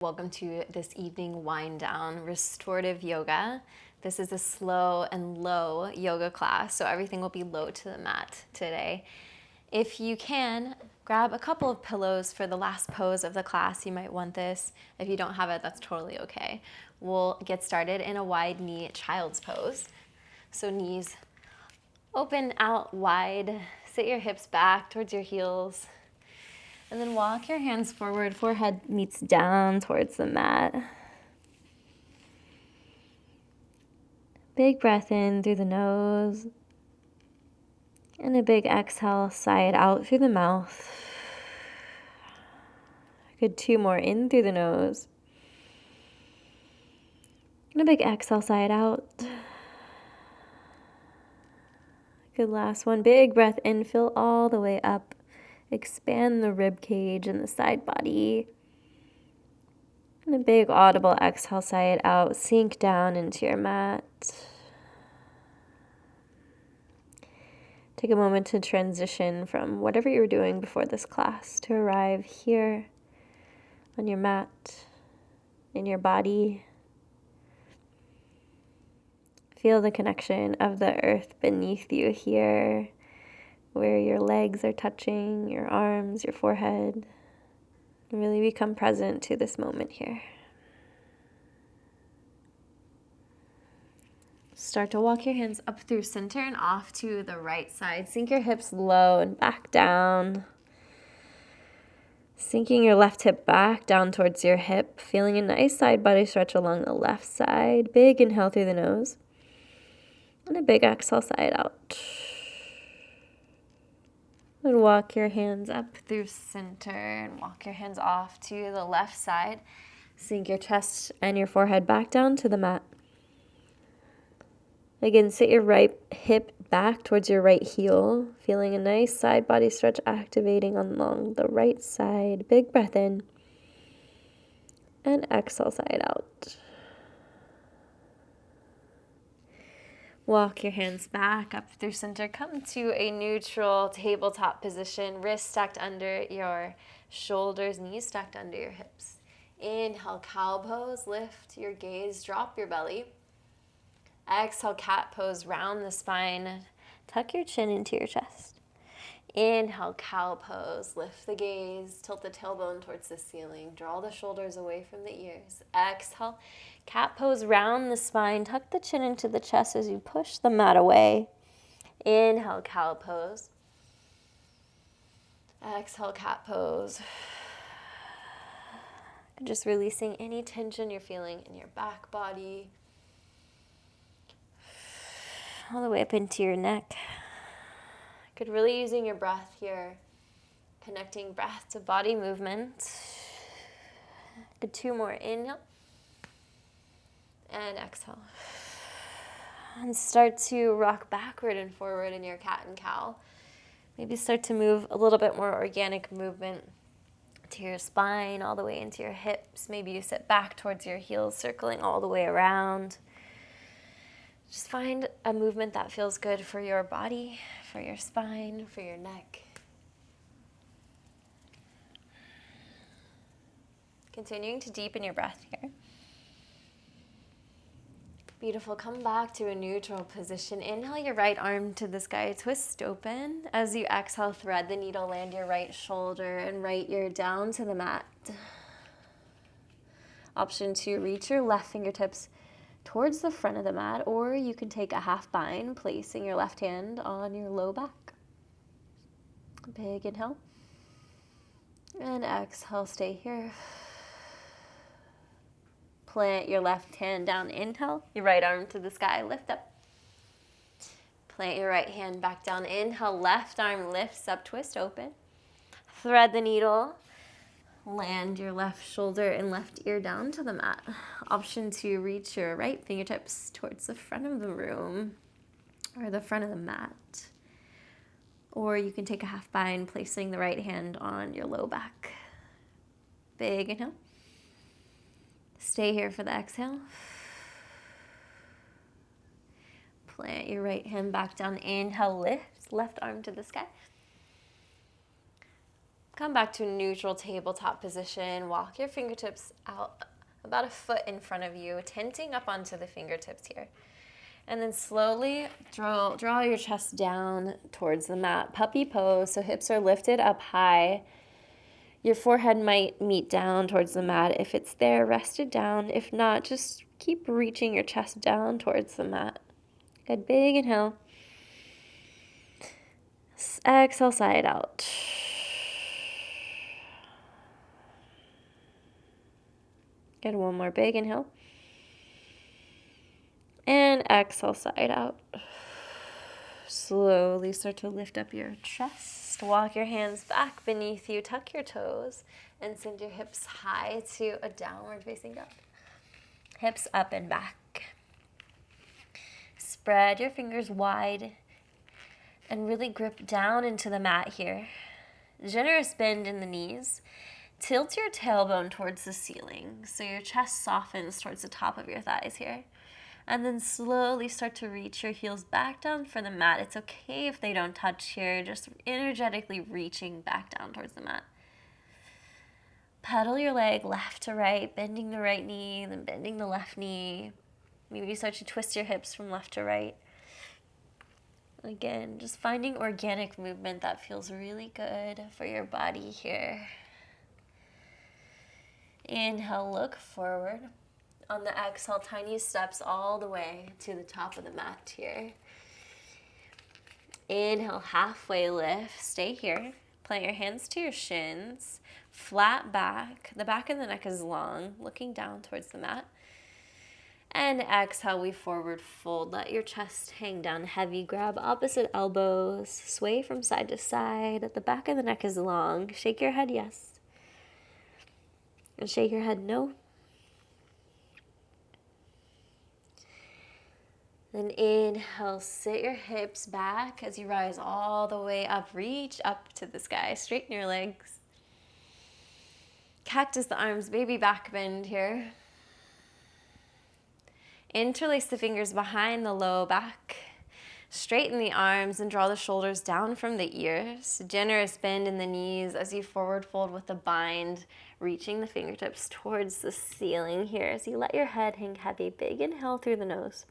Welcome to this evening wind down restorative yoga. This is a slow and low yoga class, so everything will be low to the mat today. If you can, grab a couple of pillows for the last pose of the class. You might want this. If you don't have it, that's totally okay. We'll get started in a wide knee child's pose. So knees open out wide, sit your hips back towards your heels. And then walk your hands forward, forehead meets down towards the mat. Big breath in through the nose. And a big exhale, sigh it out through the mouth. Good, 2 more in through the nose. And a big exhale, sigh it out. Good, last one. Big breath in, fill all the way up. Expand the rib cage and the side body. And a big audible exhale, sigh it out. Sink down into your mat. Take a moment to transition from whatever you were doing before this class to arrive here on your mat, in your body. Feel the connection of the earth beneath you here, where your legs are touching, your arms, your forehead. And really become present to this moment here. Start to walk your hands up through center and off to the right side. Sink your hips low and back down. Sinking your left hip back down towards your hip. Feeling a nice side body stretch along the left side. Big inhale through the nose. And a big exhale, side out. And walk your hands up through center and walk your hands off to the left side. Sink your chest and your forehead back down to the mat. Again, sit your right hip back towards your right heel, feeling a nice side body stretch activating along the right side. Big breath in. And exhale, side out. Walk your hands back up through center. Come to a neutral tabletop position. Wrists stacked under your shoulders, knees stacked under your hips. Inhale, cow pose. Lift your gaze, drop your belly. Exhale, cat pose. Round the spine. Tuck your chin into your chest. Inhale, cow pose. Lift the gaze. Tilt the tailbone towards the ceiling. Draw the shoulders away from the ears. Exhale, cat pose. Round the spine. Tuck the chin into the chest as you push the mat away. Inhale, cow pose. Exhale, cat pose. Just releasing any tension you're feeling in your back body. All the way up into your neck. Good, really using your breath here. Connecting breath to body movement. Good, 2 more. Inhale. And exhale. And start to rock backward and forward in your cat and cow. Maybe start to move a little bit more organic movement to your spine, all the way into your hips. Maybe you sit back towards your heels, circling all the way around. Just find a movement that feels good for your body, for your spine, for your neck. Continuing to deepen your breath here. Beautiful. Come back to a neutral position. Inhale your right arm to the sky. Twist open. As you exhale, thread the needle, land your right shoulder and right ear down to the mat. Option 2, reach your left fingertips towards the front of the mat, or you can take a half bind, placing your left hand on your low back. Big inhale. And exhale, stay here. Plant your left hand down, inhale. Your right arm to the sky, lift up. Plant your right hand back down, inhale. Left arm lifts up, twist open. Thread the needle. Land your left shoulder and left ear down to the mat. Option 2, reach your right fingertips towards the front of the room or the front of the mat. Or you can take a half bind, placing the right hand on your low back. Big inhale. Stay here for the exhale. Plant your right hand back down. Inhale, lift. Left arm to the sky. Come back to a neutral tabletop position. Walk your fingertips out about a foot in front of you, tenting up onto the fingertips here. And then slowly draw your chest down towards the mat. Puppy pose, so hips are lifted up high. Your forehead might meet down towards the mat. If it's there, rest it down. If not, just keep reaching your chest down towards the mat. Good, big inhale. Exhale, side out. Good, one more big inhale. And exhale, side out. Slowly start to lift up your chest. Walk your hands back beneath you. Tuck your toes and send your hips high to a downward facing dog. Hips up and back. Spread your fingers wide and really grip down into the mat here. Generous bend in the knees. Tilt your tailbone towards the ceiling so your chest softens towards the top of your thighs here. And then slowly start to reach your heels back down for the mat. It's okay if they don't touch here, just energetically reaching back down towards the mat. Pedal your leg left to right, bending the right knee, then bending the left knee. Maybe you start to twist your hips from left to right. Again, just finding organic movement that feels really good for your body here. Inhale, look forward. On the exhale, tiny steps all the way to the top of the mat here. Inhale, halfway lift. Stay here. Plant your hands to your shins. Flat back. The back of the neck is long, looking down towards the mat. And exhale, we forward fold. Let your chest hang down heavy. Grab opposite elbows. Sway from side to side. The back of the neck is long. Shake your head yes. And shake your head no. Then inhale, sit your hips back as you rise all the way up. Reach up to the sky. Straighten your legs. Cactus the arms, baby back bend here. Interlace the fingers behind the low back. Straighten the arms and draw the shoulders down from the ears. Generous bend in the knees as you forward fold with the bind, reaching the fingertips towards the ceiling here as you let your head hang heavy. Big inhale through the nose.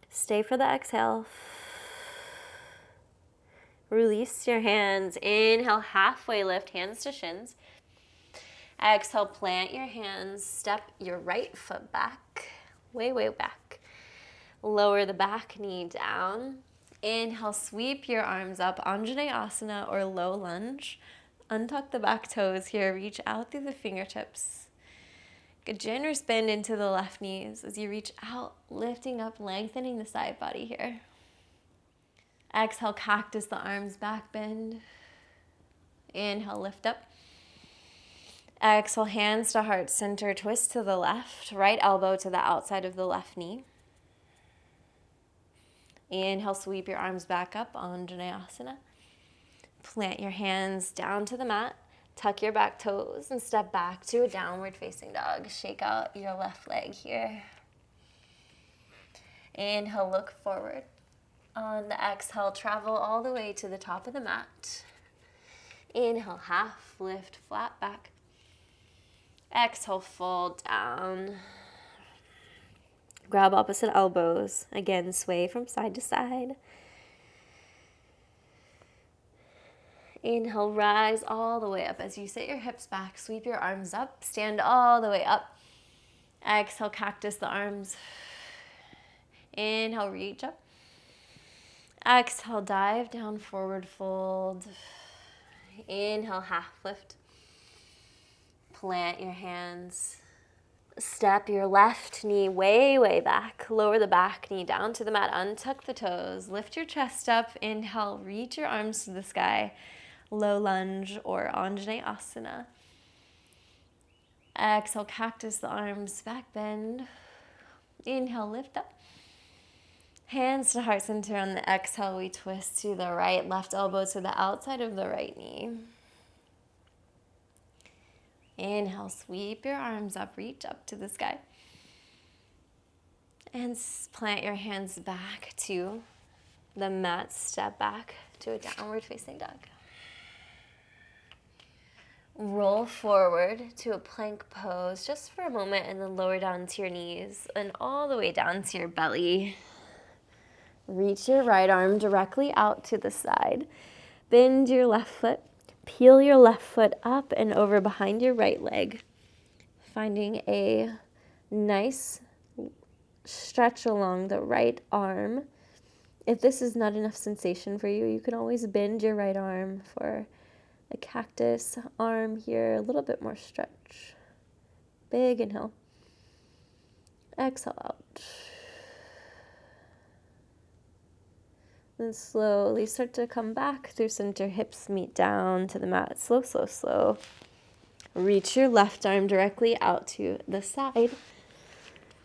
Stay for the exhale. Release your hands. Inhale, halfway lift, hands to shins. Exhale, plant your hands. Step your right foot back, way, way back. Lower the back knee down. Inhale, sweep your arms up, Anjaneyasana or low lunge. Untuck the back toes here. Reach out through the fingertips. A generous bend into the left knees as you reach out, lifting up, lengthening the side body here. Exhale, cactus the arms, back bend. Inhale, lift up. Exhale, hands to heart center, twist to the left, right elbow to the outside of the left knee. Inhale, sweep your arms back up, Anjaneyasana. Plant your hands down to the mat. Tuck your back toes and step back to a downward facing dog. Shake out your left leg here. Inhale, look forward. On the exhale, travel all the way to the top of the mat. Inhale, half lift, flat back. Exhale, fold down. Grab opposite elbows. Again, sway from side to side. Inhale, rise all the way up. As you sit your hips back, sweep your arms up, stand all the way up. Exhale, cactus the arms. Inhale, reach up. Exhale, dive down, forward fold. Inhale, half lift. Plant your hands. Step your left knee way, way back. Lower the back knee down to the mat. Untuck the toes. Lift your chest up. Inhale, reach your arms to the sky. Low lunge or Anjaneyasana. Exhale, cactus the arms, back bend. Inhale, lift up. Hands to heart center. On the exhale, we twist to the right, left elbow to the outside of the right knee. Inhale, sweep your arms up, reach up to the sky. And plant your hands back to the mat, step back to a downward facing dog. Roll forward to a plank pose just for a moment and then lower down to your knees and all the way down to your belly. Reach your right arm directly out to the side. Bend your left foot. Peel your left foot up and over behind your right leg. Finding a nice stretch along the right arm. If this is not enough sensation for you, you can always bend your right arm for a cactus arm here, a little bit more stretch. Big inhale. Exhale out. Then slowly start to come back through center, hips meet down to the mat. Slow, slow, slow. Reach your left arm directly out to the side.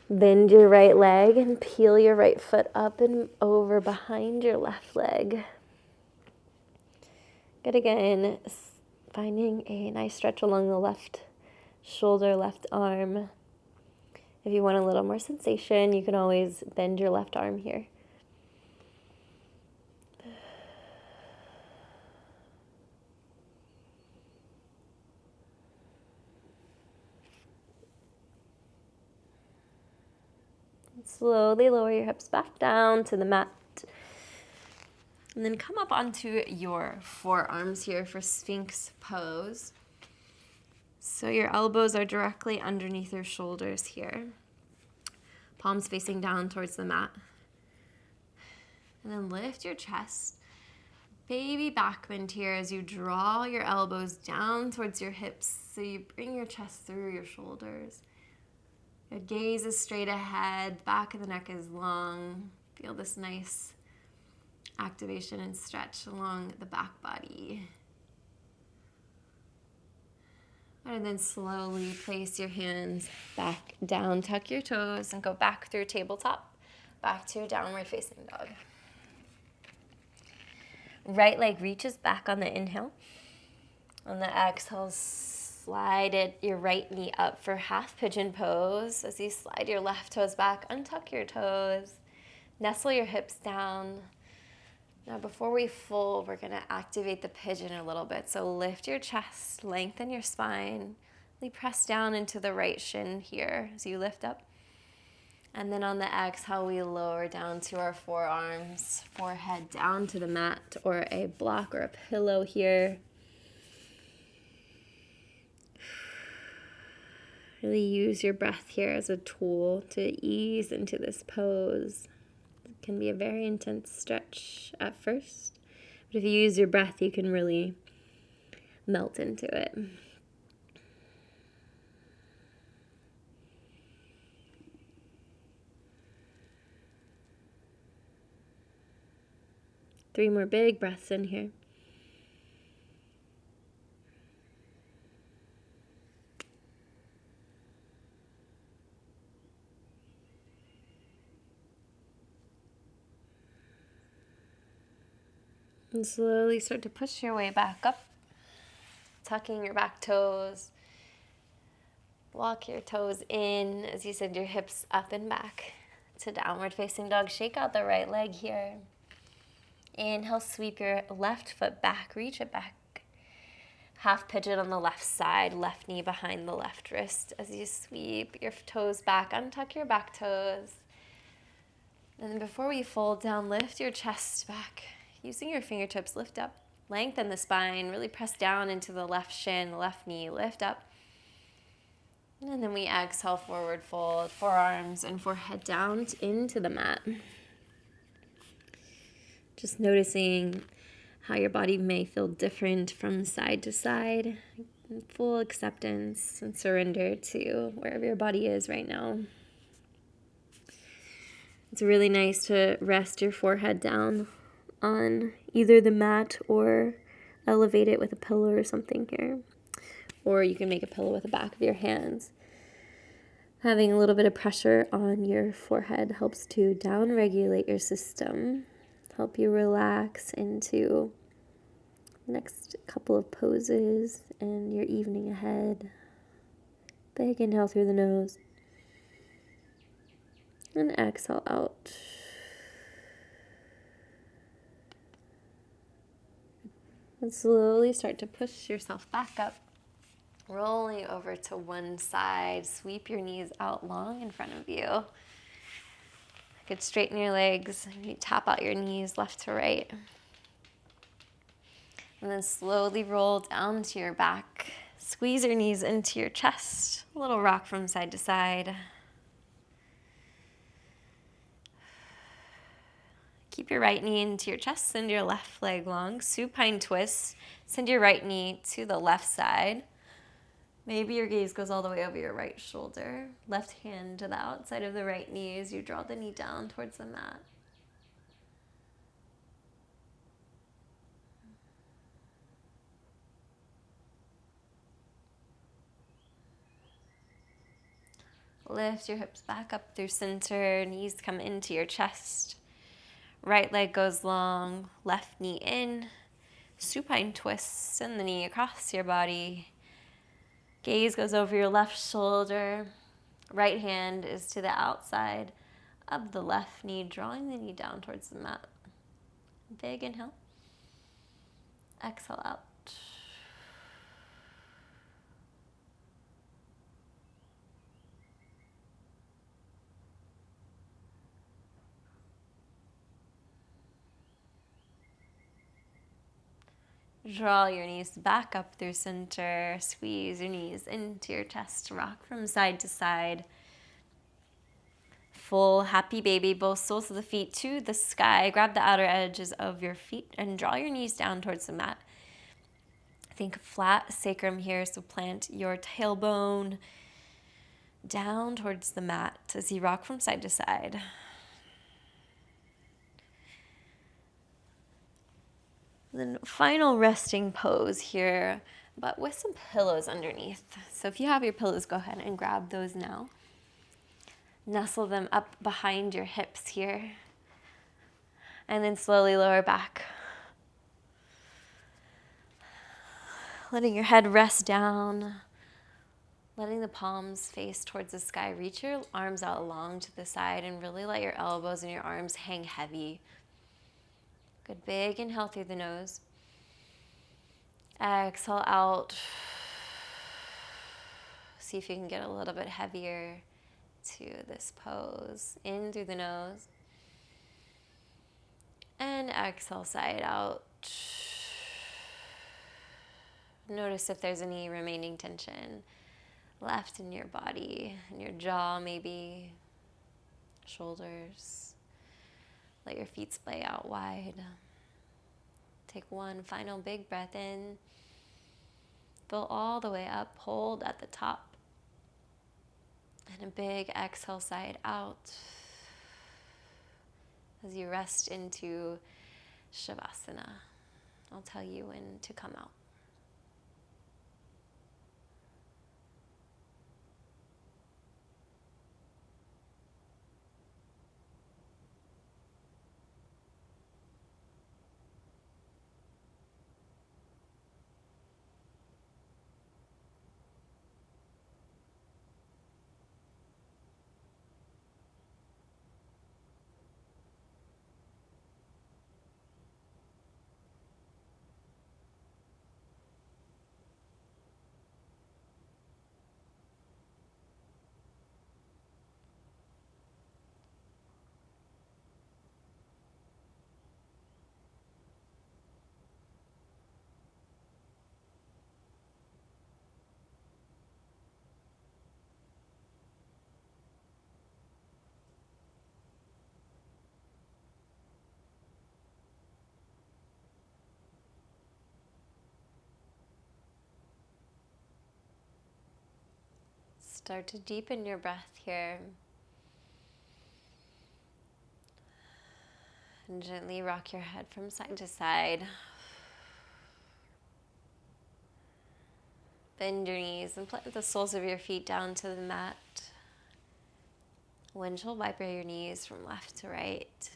Bend your right leg and peel your right foot up and over behind your left leg. Good again. Finding a nice stretch along the left shoulder, left arm. If you want a little more sensation, you can always bend your left arm here. Slowly lower your hips back down to the mat. And then come up onto your forearms here for Sphinx pose. So your elbows are directly underneath your shoulders here. Palms facing down towards the mat. And then lift your chest. Baby back bend here as you draw your elbows down towards your hips so you bring your chest through your shoulders. Your gaze is straight ahead, back of the neck is long. Feel this nice activation and stretch along the back body. And then slowly place your hands back down, tuck your toes, and go back through tabletop, back to downward facing dog. Right leg reaches back on the inhale. On the exhale, slide your right knee up for half pigeon pose. As you slide your left toes back, untuck your toes, nestle your hips down. Now before we fold, we're gonna activate the pigeon a little bit. So lift your chest, lengthen your spine, really press down into the right shin here as you lift up. And then on the exhale, we lower down to our forearms, forehead down to the mat or a block or a pillow here. Really use your breath here as a tool to ease into this pose. It can be a very intense stretch at first, but if you use your breath, you can really melt into it. Three more big breaths in here. And slowly start to push your way back up, tucking your back toes. Walk your toes in as you send your hips up and back to downward facing dog. Shake out the right leg here. Inhale, sweep your left foot back, reach it back. Half pigeon on the left side, left knee behind the left wrist. As you sweep your toes back, untuck your back toes. And then before we fold down, lift your chest back. Using your fingertips, lift up. Lengthen the spine, really press down into the left shin, the left knee, lift up. And then we exhale, forward fold, forearms and forehead down into the mat. Just noticing how your body may feel different from side to side. Full acceptance and surrender to wherever your body is right now. It's really nice to rest your forehead down on either the mat or elevate it with a pillow or something here. Or you can make a pillow with the back of your hands. Having a little bit of pressure on your forehead helps to down-regulate your system, help you relax into the next couple of poses and your evening ahead. Big inhale through the nose. And exhale out. And slowly start to push yourself back up. Rolling over to one side, sweep your knees out long in front of you. Good, straighten your legs, you tap out your knees left to right. And then slowly roll down to your back. Squeeze your knees into your chest. A little rock from side to side. Keep your right knee into your chest, send your left leg long. Supine twist, send your right knee to the left side. Maybe your gaze goes all the way over your right shoulder. Left hand to the outside of the right knee as you draw the knee down towards the mat. Lift your hips back up through center, knees come into your chest. Right leg goes long, left knee in. Supine twist, send the knee across your body. Gaze goes over your left shoulder. Right hand is to the outside of the left knee, drawing the knee down towards the mat. Big inhale. Exhale out. Draw your knees back up through center. Squeeze your knees into your chest. Rock from side to side. Full happy baby. Both soles of the feet to the sky. Grab the outer edges of your feet and draw your knees down towards the mat. Think flat sacrum here, so plant your tailbone down towards the mat as you rock from side to side. Then final resting pose here, but with some pillows underneath. So if you have your pillows, go ahead and grab those now. Nestle them up behind your hips here. And then slowly lower back. Letting your head rest down. Letting the palms face towards the sky. Reach your arms out long to the side and really let your elbows and your arms hang heavy. Good, big inhale through the nose. Exhale out. See if you can get a little bit heavier to this pose. In through the nose. And exhale, side out. Notice if there's any remaining tension left in your body, in your jaw maybe, shoulders. Let your feet splay out wide. Take one final big breath in. Fill all the way up, hold at the top. And a big exhale, side out. As you rest into Shavasana. I'll tell you when to come out. Start to deepen your breath here. And gently rock your head from side to side. Bend your knees and plant the soles of your feet down to the mat. Windshield wiper your knees from left to right.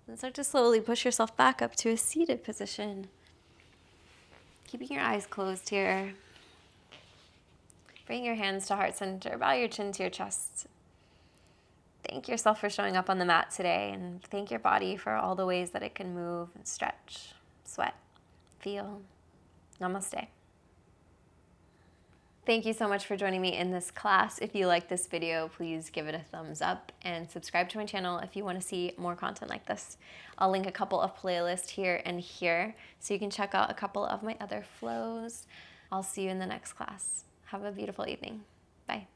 And start to slowly push yourself back up to a seated position. Keeping your eyes closed here. Bring your hands to heart center. Bow your chin to your chest. Thank yourself for showing up on the mat today, and thank your body for all the ways that it can move and stretch. sweat, feel. Namaste. Thank you so much for joining me in this class. If you like this video, please give it a thumbs up and subscribe to my channel if you want to see more content like this. I'll link a couple of playlists here and here so you can check out a couple of my other flows. I'll see you in the next class. Have a beautiful evening. Bye.